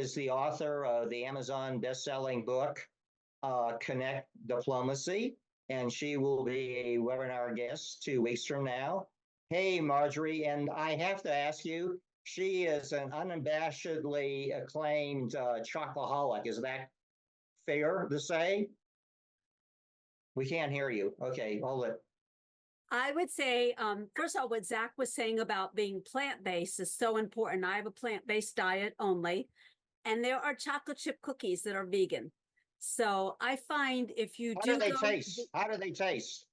is the author of the Amazon best-selling book, Connect Diplomacy, and she will be a webinar guest 2 weeks from now. Hey, Marjorie, and I have to ask you, she is an unabashedly acclaimed chocoholic. Is that fair to say? We can't hear you. Okay, hold it. I would say, first of all, what Zach was saying about being plant-based is so important. I have a plant-based diet only, and there are chocolate chip cookies that are vegan. So I find if you How do they taste? How do they taste?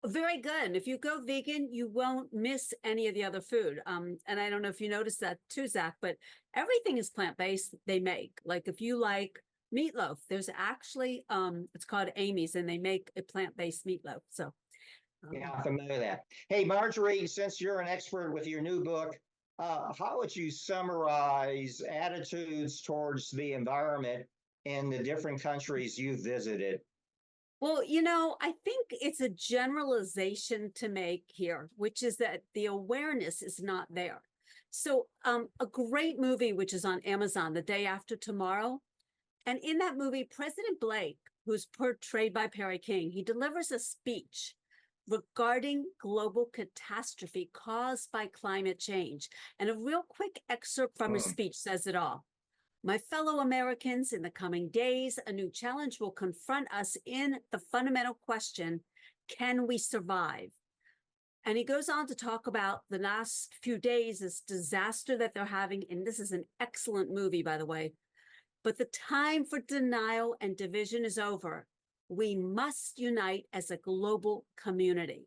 Very good. If you go vegan, you won't miss any of the other food. And I don't know if you noticed that too, Zach, but everything is plant-based they make. Like if you like meatloaf, there's actually, it's called Amy's, and they make a plant-based meatloaf. So yeah, I'm familiar with that. Hey, Marjorie, since you're an expert with your new book, how would you summarize attitudes towards the environment in the different countries you've visited? Well, I think it's a generalization to make here, which is that the awareness is not there. So a great movie, which is on Amazon, The Day After Tomorrow. And in that movie, President Blake, who's portrayed by Perry King, he delivers a speech regarding global catastrophe caused by climate change. And a real quick excerpt from his speech says it all. My fellow Americans, in the coming days, a new challenge will confront us in the fundamental question, can we survive? And he goes on to talk about the last few days, this disaster that they're having. And this is an excellent movie, by the way. But the time for denial and division is over. We must unite as a global community.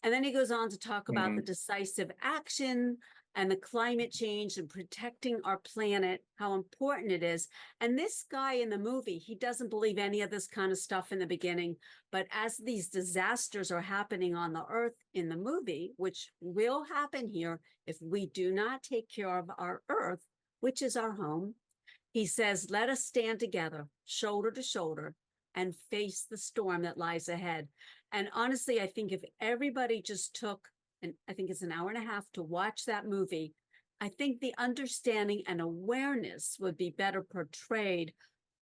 And then he goes on to talk about the decisive action and the climate change and protecting our planet, how important it is. And this guy in the movie, he doesn't believe any of this kind of stuff in the beginning. But as these disasters are happening on the earth in the movie, which will happen here if we do not take care of our earth, which is our home, he says, let us stand together, shoulder to shoulder, and face the storm that lies ahead. And honestly, I think if everybody just took, and I think it's an hour and a half to watch that movie, I think the understanding and awareness would be better portrayed,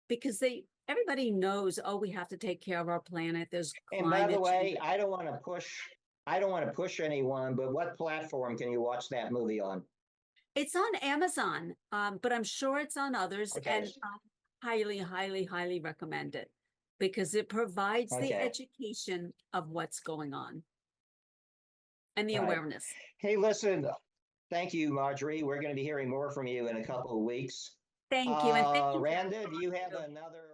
because everybody knows, oh, we have to take care of our planet. There's and by the way, I don't want to push anyone, but what platform can you watch that movie on? It's on Amazon, but I'm sure it's on others, and highly, highly, highly recommend it, because it provides the education of what's going on and the awareness. Hey, listen, thank you, Marjorie. We're going to be hearing more from you in a couple of weeks. Thank you. And thank you. Randa, do you have another